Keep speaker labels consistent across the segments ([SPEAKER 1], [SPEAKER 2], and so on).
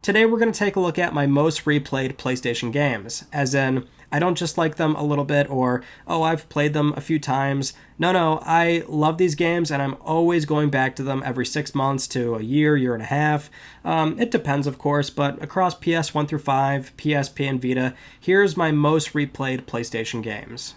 [SPEAKER 1] Today we're going to take a look at my most replayed PlayStation games, as in, I don't just like them a little bit or, oh, I've played them a few times. No, I love these games and I'm always going back to them every 6 months to a year and a half. It depends, of course, but across PS1 through 5, PSP, and Vita, here's my most replayed PlayStation games.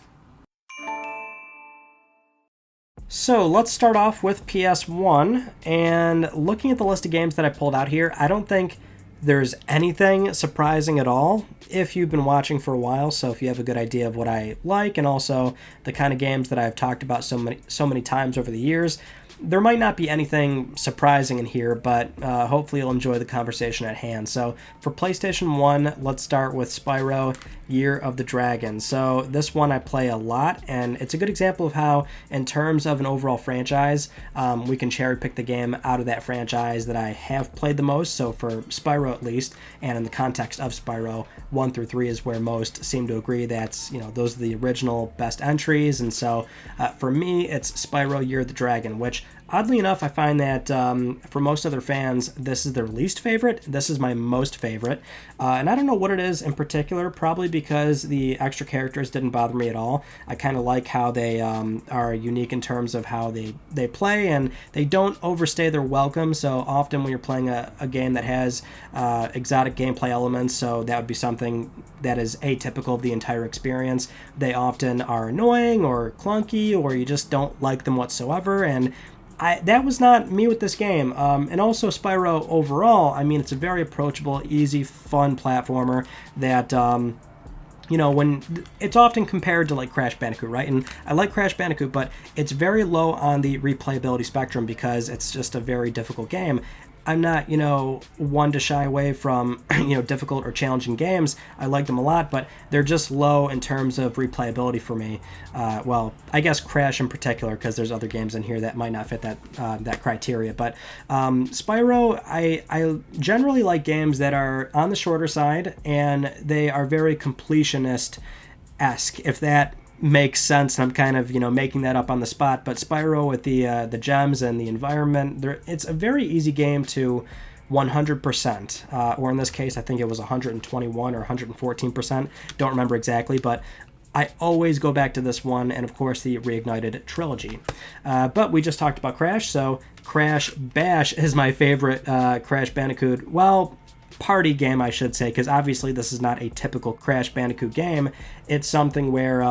[SPEAKER 1] So let's start off with PS1, and looking at the list of games that I pulled out here, I don't think there's anything surprising at all if you've been watching for a while, so if you have a good idea of what I like and also the kind of games that I've talked about so many times over the years. There might not be anything surprising in here, but hopefully you'll enjoy the conversation at hand. So for PlayStation 1, let's start with Spyro, Year of the Dragon. So this one I play a lot, and it's a good example of how, in terms of an overall franchise, we can cherry pick the game out of that franchise that I have played the most. So for Spyro at least, and in the context of Spyro, 1 through 3 is where most seem to agree that's, those are the original best entries. And so for me, it's Spyro, Year of the Dragon, which oddly enough, I find that for most other fans, this is their least favorite. This is my most favorite. And I don't know what it is in particular, probably because the extra characters didn't bother me at all. I kind of like how they are unique in terms of how they play, and they don't overstay their welcome. So often when you're playing a game that has exotic gameplay elements, so that would be something that is atypical of the entire experience, they often are annoying or clunky, or you just don't like them whatsoever. And that was not me with this game. And also Spyro overall, I mean, it's a very approachable, easy, fun platformer that, when it's often compared to like Crash Bandicoot, right? And I like Crash Bandicoot, but it's very low on the replayability spectrum because it's just a very difficult game. I'm not, one to shy away from, difficult or challenging games. I like them a lot, but they're just low in terms of replayability for me. Well, I guess Crash in particular, because there's other games in here that might not fit that criteria. But Spyro, I generally like games that are on the shorter side, and they are very completionist-esque, if that makes sense. I'm kind of making that up on the spot, but Spyro with the gems and the environment, it's a very easy game to 100%, or in this case I think it was 121 or 114%, don't remember exactly, but I always go back to this one, and of course the Reignited trilogy. But we just talked about Crash, so Crash Bash is my favorite Crash Bandicoot, party game, I should say, because obviously this is not a typical Crash Bandicoot game. It's something where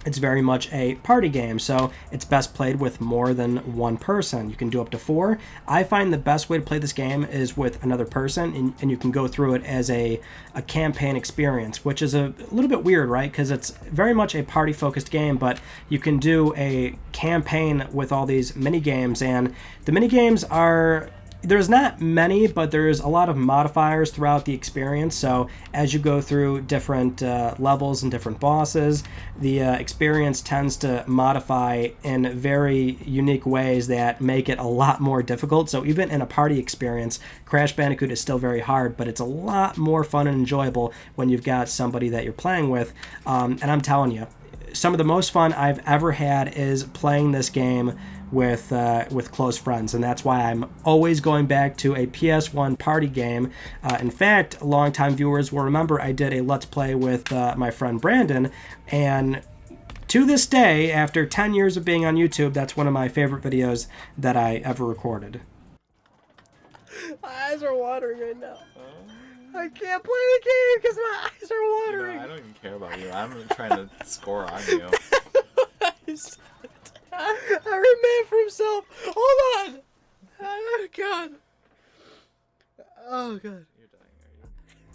[SPEAKER 1] it's very much a party game, so it's best played with more than one person. You can do up to 4. I find the best way to play this game is with another person, and you can go through it as a campaign experience, which is a little bit weird, right? Because it's very much a party-focused game, but you can do a campaign with all these mini-games, and the mini-games are... There's not many, but there's a lot of modifiers throughout the experience. So as you go through different levels and different bosses, the experience tends to modify in very unique ways that make it a lot more difficult. So even in a party experience, Crash Bandicoot is still very hard, but it's a lot more fun and enjoyable when you've got somebody that you're playing with. And I'm telling you, some of the most fun I've ever had is playing this game with close friends, and that's why I'm always going back to a PS1 party game. In fact, longtime viewers will remember I did a Let's Play with my friend Brandon, and to this day, after 10 years of being on YouTube, that's one of my favorite videos that I ever recorded.
[SPEAKER 2] My eyes are watering right now. I can't play the game because my eyes are watering.
[SPEAKER 3] I don't even care about you. I'm trying to score on you.
[SPEAKER 2] Every man for himself. Hold on. Oh, God. Oh, God.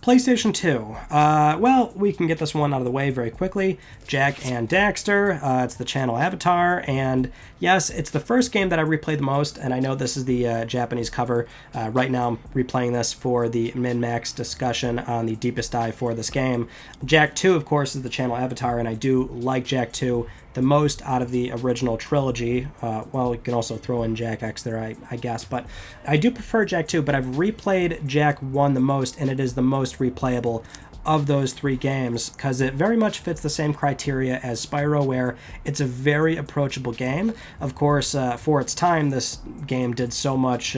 [SPEAKER 1] PlayStation 2. Well, we can get this one out of the way very quickly. Jak and Daxter. It's the channel avatar, and yes, it's the first game that I replayed the most, and I know this is the Japanese cover. Right now I'm replaying this for the min-max discussion on the deepest dive for this game. Jak 2, of course, is the channel avatar, and I do like Jak 2 the most out of the original trilogy. Well, you can also throw in Jak X there, I guess, but I do prefer Jak 2, but I've replayed Jak 1 the most, and it is the most replayable of those 3 games because it very much fits the same criteria as Spyro, where it's a very approachable game. Of course, for its time, this game did so much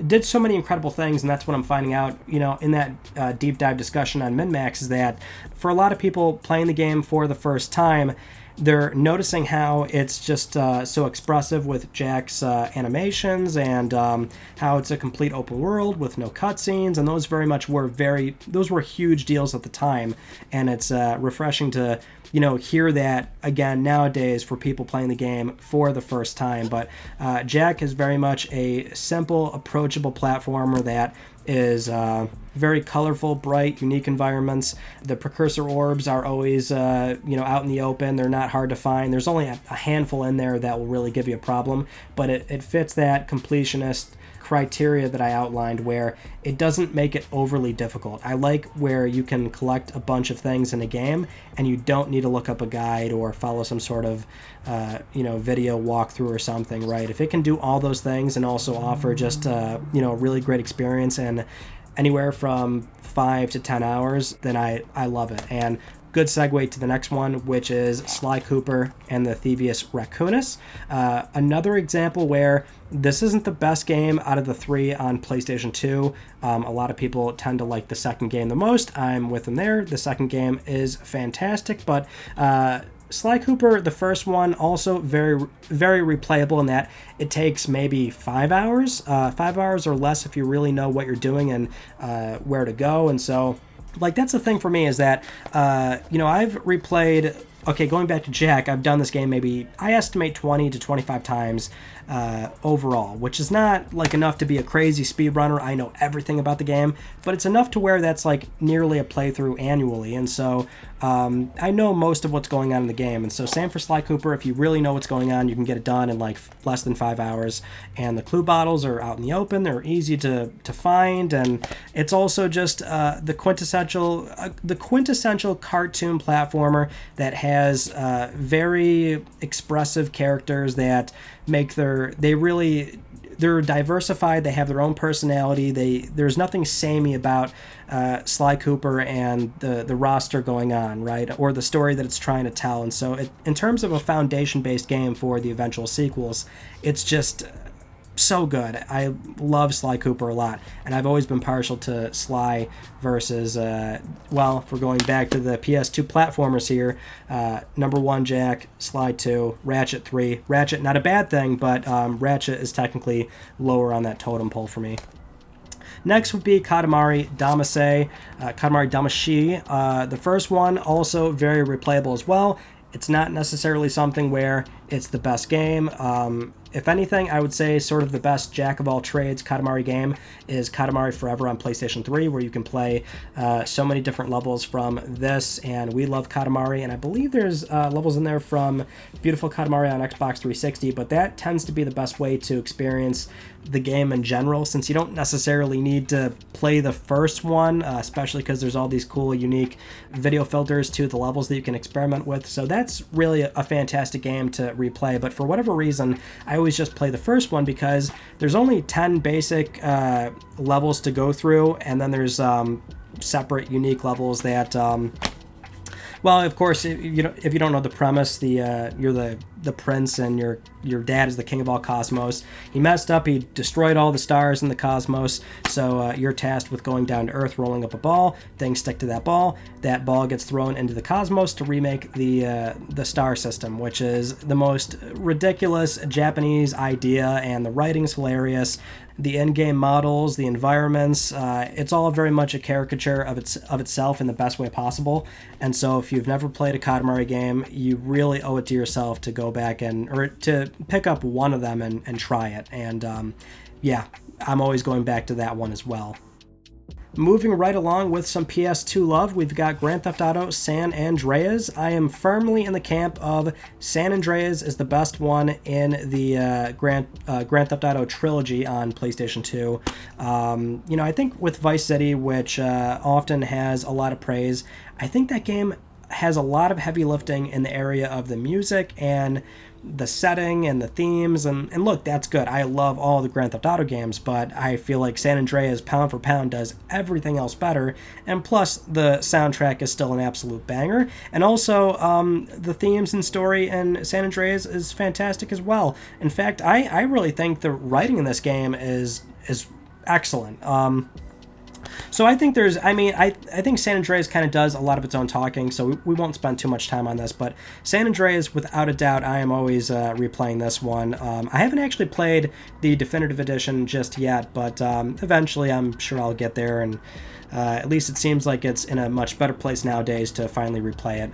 [SPEAKER 1] did so many incredible things, and that's what I'm finding out, in that deep dive discussion on Min-Max, is that for a lot of people playing the game for the first time, they're noticing how it's just so expressive with Jack's animations, and how it's a complete open world with no cutscenes, and those very much were those were huge deals at the time, and it's refreshing to hear that again nowadays for people playing the game for the first time. But Jack is very much a simple, approachable platformer that is very colorful, bright, unique environments. The Precursor orbs are always out in the open. They're not hard to find. There's only a handful in there that will really give you a problem, but it fits that completionist criteria that I outlined, where it doesn't make it overly difficult. I like where you can collect a bunch of things in a game and you don't need to look up a guide or follow some sort of video walkthrough or something, right? If it can do all those things and also offer just a really great experience and anywhere from 5 to 10 hours, then I love it. And good segue to the next one, which is Sly Cooper and the Thievius Raccoonus. Another example where this isn't the best game out of the 3 on PlayStation 2. A lot of people tend to like the second game the most. I'm with them there. The second game is fantastic, but Sly Cooper, the first one, also very, very replayable in that it takes maybe 5 hours, 5 hours or less if you really know what you're doing and where to go. And so, that's the thing for me, is that, I've replayed, going back to Jack, I've done this game maybe, I estimate 20 to 25 times overall, which is not enough to be a crazy speedrunner. I know everything about the game, but it's enough to where that's nearly a playthrough annually. And so I know most of what's going on in the game. And so same for Sly Cooper. If you really know what's going on, you can get it done in less than 5 hours. And the clue bottles are out in the open. They're easy to find. And it's also just the quintessential cartoon platformer that has very expressive characters that make they're diversified. They have their own personality. There's nothing samey about Sly Cooper and the roster going on, right? Or the story that it's trying to tell. And so in terms of a foundation-based game for the eventual sequels, it's just so good. I love Sly Cooper a lot, and I've always been partial to Sly versus, if we're going back to the PS2 platformers here, number 1 Jack, Sly 2, Ratchet 3. Ratchet, not a bad thing, but Ratchet is technically lower on that totem pole for me. Next would be Katamari Damacy. The first one, also very replayable as well. It's not necessarily something where it's the best game. If anything, I would say sort of the best jack-of-all-trades Katamari game is Katamari Forever on PlayStation 3, where you can play so many different levels from this, and we love Katamari, and I believe there's levels in there from Beautiful Katamari on Xbox 360, but that tends to be the best way to experience the game in general, since you don't necessarily need to play the first one, especially because there's all these cool, unique video filters to the levels that you can experiment with, so that's really a fantastic game to replay. But for whatever reason, I always just play the first one because there's only 10 basic levels to go through, and then there's separate unique levels that of course, if you don't know the premise, you're the prince and your dad is the king of all cosmos. He messed up, he destroyed all the stars in the cosmos, so you're tasked with going down to Earth, rolling up a ball, things stick to that ball gets thrown into the cosmos to remake the star system, which is the most ridiculous Japanese idea, and the writing's hilarious. The in-game models, the environments, it's all very much a caricature of itself in the best way possible. And so if you've never played a Katamari game, you really owe it to yourself to go back or to pick up one of them and try it. And I'm always going back to that one as well. Moving right along with some PS2 love, we've got Grand Theft Auto San Andreas. I am firmly in the camp of San Andreas is the best one in the Grand Theft Auto trilogy on PlayStation 2. I think with Vice City, which often has a lot of praise, I think that game has a lot of heavy lifting in the area of the music and the setting and the themes, and look, that's good. I love all the Grand Theft Auto games, but I feel like San Andreas, pound for pound, does everything else better, and plus the soundtrack is still an absolute banger, and also the themes and story in San Andreas is fantastic as well. In fact, I really think the writing in this game is excellent. So I think I think San Andreas kind of does a lot of its own talking, so we won't spend too much time on this, but San Andreas, without a doubt, I am always replaying this one. I haven't actually played the Definitive Edition just yet, but eventually I'm sure I'll get there, and at least it seems like it's in a much better place nowadays to finally replay it.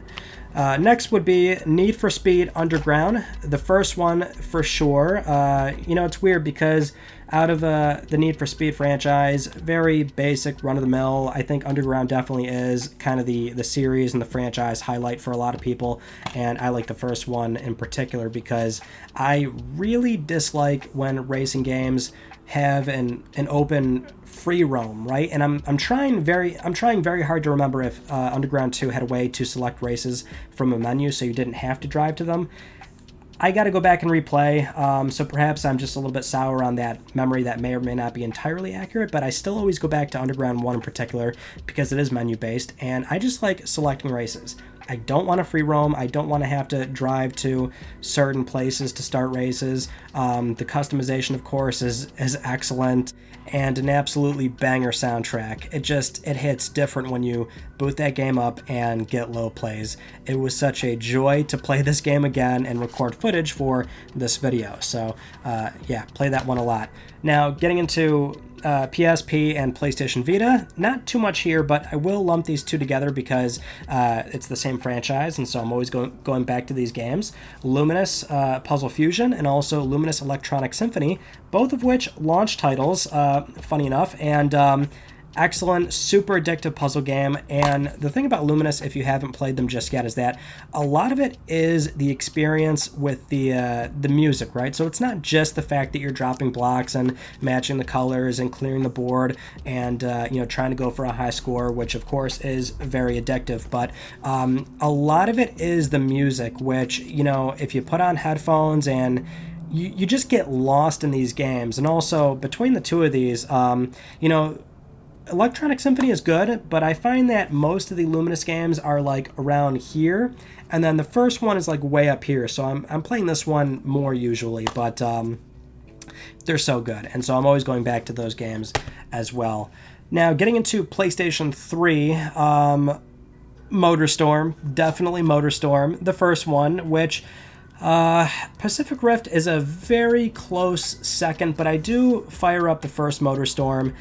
[SPEAKER 1] Next would be Need for Speed Underground, the first one for sure. It's weird because out of the Need for Speed franchise, very basic, run-of-the-mill. I think Underground definitely is kind of the series and the franchise highlight for a lot of people, and I like the first one in particular because I really dislike when racing games have an open free roam, right? And I'm trying very hard to remember if Underground 2 had a way to select races from a menu so you didn't have to drive to them. I got to go back and replay, so perhaps I'm just a little bit sour on that memory. That may or may not be entirely accurate, but I still always go back to Underground 1 in particular because it is menu-based, and I just like selecting races. I don't want to free roam. I don't want to have to drive to certain places to start races. The customization, of course, is excellent, and an absolutely banger soundtrack. It hits different when you boot that game up and get low plays. It was such a joy to play this game again and record footage for this video. So play that one a lot. Now, getting into PSP and PlayStation Vita, not too much here, but I will lump these two together because it's the same franchise, and so I'm always going back to these games. Luminous Puzzle Fusion and also Luminous Electronic Symphony, both of which launch titles, funny enough, and excellent, super addictive puzzle game. And the thing about Luminous, if you haven't played them just yet, is that a lot of it is the experience with the music, right? So it's not just the fact that you're dropping blocks and matching the colors and clearing the board and trying to go for a high score, which of course is very addictive, but a lot of it is the music, which, if you put on headphones and you just get lost in these games. And also between the two of these, Electronic Symphony is good, but I find that most of the Luminous games are like around here, and then the first one is like way up here, so I'm playing this one more usually, but they're so good, and so I'm always going back to those games as well. Now, getting into PlayStation 3, MotorStorm, definitely MotorStorm, the first one, which Pacific Rift is a very close second, but I do fire up the first MotorStorm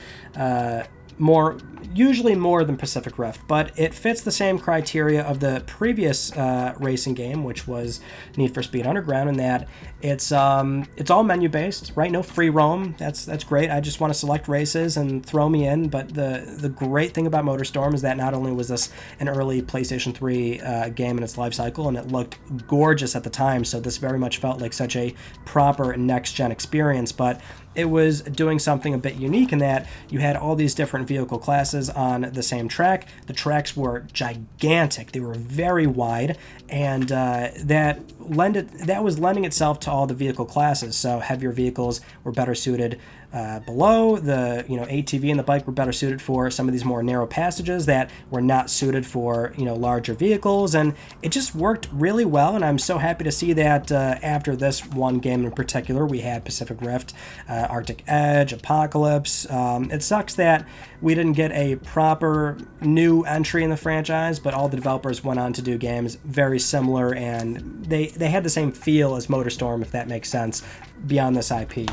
[SPEAKER 1] usually more than Pacific Rift, but it fits the same criteria of the previous racing game, which was Need for Speed Underground, in that it's all menu based, right? No free roam. That's great. I just want to select races and throw me in. But the great thing about MotorStorm is that not only was this an early PlayStation 3 game in its life cycle, and it looked gorgeous at the time, so this very much felt like such a proper next gen experience, but it was doing something a bit unique in that you had all these different vehicle classes on the same track. The tracks were gigantic. They were very wide, and that was lending itself to all the vehicle classes. So heavier vehicles were better suited below. The ATV and the bike were better suited for some of these more narrow passages that were not suited for larger vehicles, and it just worked really well. And I'm so happy to see that after this one game in particular, we had Pacific Rift, Arctic Edge, Apocalypse. It sucks that we didn't get a proper new entry in the franchise, but all the developers went on to do games very similar, and they had the same feel as MotorStorm, if that makes sense, beyond this IP.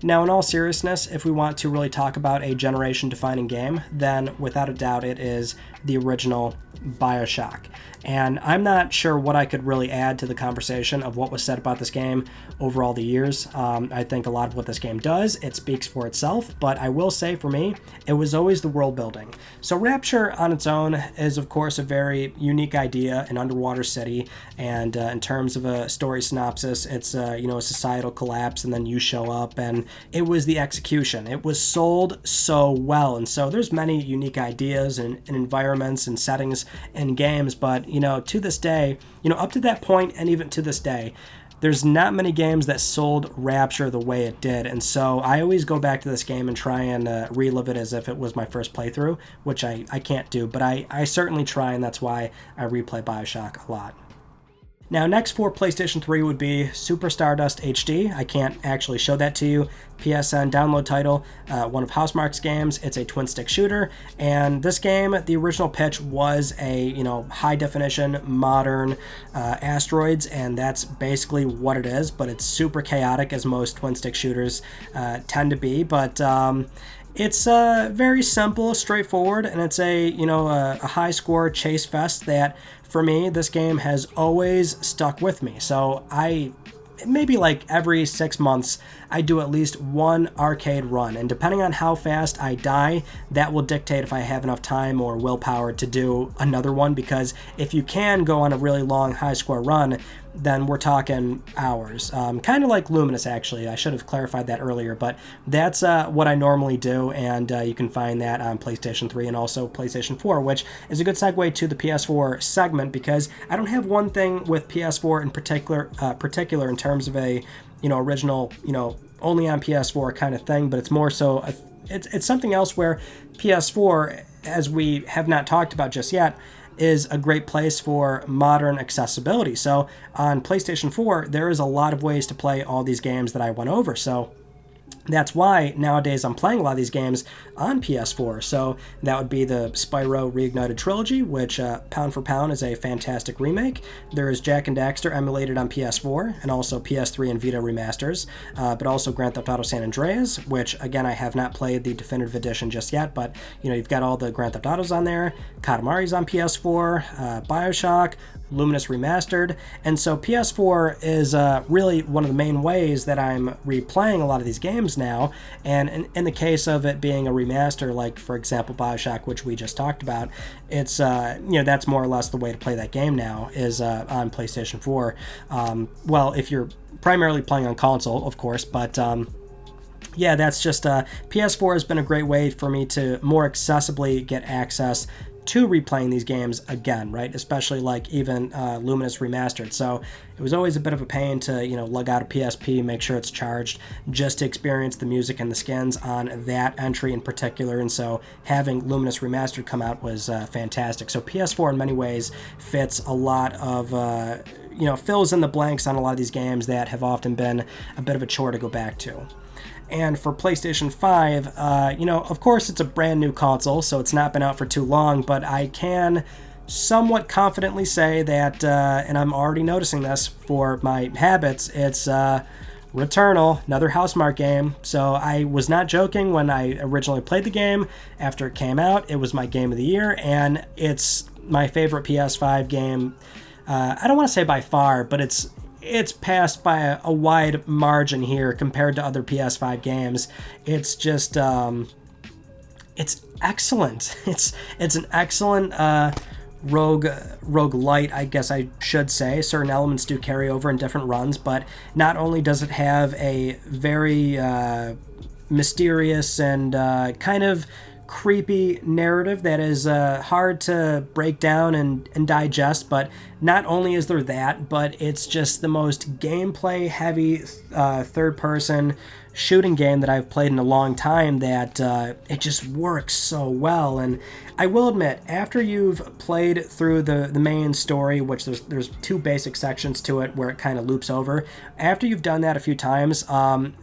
[SPEAKER 1] Now, in all seriousness, if we want to really talk about a generation-defining game, then without a doubt it is the original BioShock. And I'm not sure what I could really add to the conversation of what was said about this game over all the years. I think a lot of what this game does, it speaks for itself, but I will say for me, it was always the world building. So Rapture on its own is, of course, a very unique idea, an underwater city, and in terms of a story synopsis, it's a societal collapse, and then you show up, and it was the execution. It was sold so well, and so there's many unique ideas and environments and settings in games, but to this day, up to that point and even to this day, there's not many games that sold Rapture the way it did, and so I always go back to this game and try and relive it as if it was my first playthrough, which I can't do, but I certainly try, and that's why I replay BioShock a lot. Now, next for PlayStation 3 would be Super Stardust HD. I can't actually show that to you. PSN download title, one of Housemarque's games. It's a twin-stick shooter, and this game, the original pitch was a high-definition modern asteroids, and that's basically what it is. But it's super chaotic, as most twin-stick shooters tend to be. But it's very simple, straightforward, and it's a high-score chase fest that, for me, this game has always stuck with me. So maybe like every 6 months, I do at least one arcade run, and depending on how fast I die, that will dictate if I have enough time or willpower to do another one, because if you can go on a really long high score run, then we're talking hours. Kind of like Luminous, actually. I should have clarified that earlier, but that's what I normally do, and you can find that on PlayStation 3 and also PlayStation 4, which is a good segue to the PS4 segment, because I don't have one thing with PS4 in particular in terms of a original, only on PS4 kind of thing, but it's more so, it's something else where PS4, as we have not talked about just yet, is a great place for modern accessibility. So on PlayStation 4, there is a lot of ways to play all these games that I went over. So that's why nowadays I'm playing a lot of these games on PS4. So that would be the Spyro Reignited Trilogy, which pound for pound is a fantastic remake. There is Jak and Daxter emulated on PS4 and also PS3 and Vita remasters, but also Grand Theft Auto San Andreas, which again I have not played the definitive edition just yet, but you've got all the Grand Theft Autos on there. Katamari's on PS4, BioShock, Luminous Remastered, and so PS4 is really one of the main ways that I'm replaying a lot of these games now. And in the case of it being a remaster, like for example BioShock, which we just talked about, it's that's more or less the way to play that game now, is on PlayStation 4. Well, if you're primarily playing on console, of course, but yeah, that's just PS4 has been a great way for me to more accessibly get access to replaying these games again, right? Especially like even Luminous Remastered. So it was always a bit of a pain to, lug out a PSP, make sure it's charged, just to experience the music and the skins on that entry in particular. And so having Luminous Remastered come out was fantastic. So PS4 in many ways fits a lot of, fills in the blanks on a lot of these games that have often been a bit of a chore to go back to. And for PlayStation 5, of course it's a brand new console, so it's not been out for too long, but I can somewhat confidently say that, and I'm already noticing this for my habits, it's Returnal, another Housemarque game. So I was not joking when I originally played the game. After it came out, it was my game of the year, and it's my favorite PS5 game. I don't want to say by far, but it's passed by a wide margin here compared to other PS5 games. It's just, it's excellent. It's an excellent roguelite, I guess I should say. Certain elements do carry over in different runs, but not only does it have a very mysterious and kind of creepy narrative that is hard to break down and digest, but not only is there that, but it's just the most gameplay heavy third-person shooting game that I've played in a long time, that it just works so well. And I will admit, after you've played through the main story, which there's two basic sections to it where it kind of loops over, after you've done that a few times,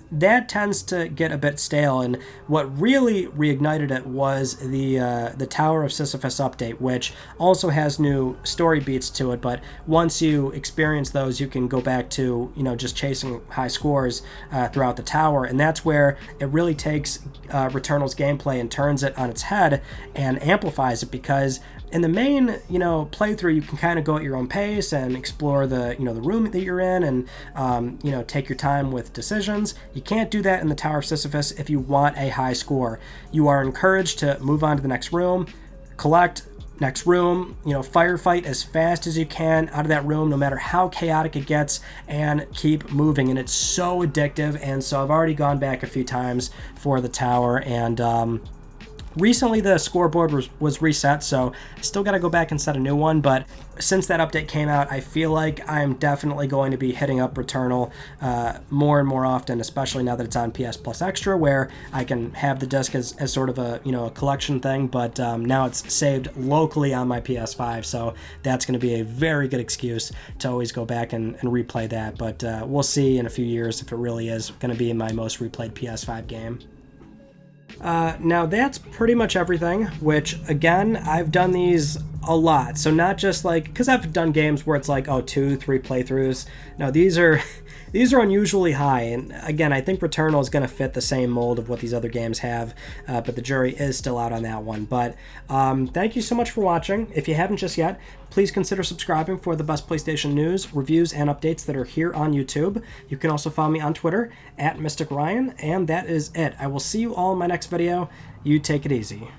[SPEAKER 1] that tends to get a bit stale. And what really reignited it was the Tower of Sisyphus update, which also has new story beats to it, but once you experience those, you can go back to just chasing high scores throughout the tower, and that's where it really takes Returnal's gameplay and turns it on its head and amplifies it, because in the main playthrough you can kind of go at your own pace and explore the the room that you're in, and take your time with decisions. You can't do that in the Tower of Sisyphus if you want a high score. You are encouraged to move on to the next room, collect, next room, firefight as fast as you can out of that room, no matter how chaotic it gets, and keep moving. And it's so addictive. And so I've already gone back a few times for the tower, and Recently, the scoreboard was reset, so still got to go back and set a new one, but since that update came out, I feel like I'm definitely going to be hitting up Returnal more and more often, especially now that it's on PS Plus Extra, where I can have the disc as sort of a, a collection thing, but now it's saved locally on my PS5, so that's going to be a very good excuse to always go back and replay that, but we'll see in a few years if it really is going to be my most replayed PS5 game. Now that's pretty much everything, which again, I've done these a lot. So not just like, because I've done games where it's like, 2-3 playthroughs. No, these are unusually high. And again, I think Returnal is going to fit the same mold of what these other games have, but the jury is still out on that one. But thank you so much for watching. If you haven't just yet, please consider subscribing for the best PlayStation news, reviews, and updates that are here on YouTube. You can also follow me on Twitter @MysticRyan, and that is it. I will see you all in my next video. You take it easy.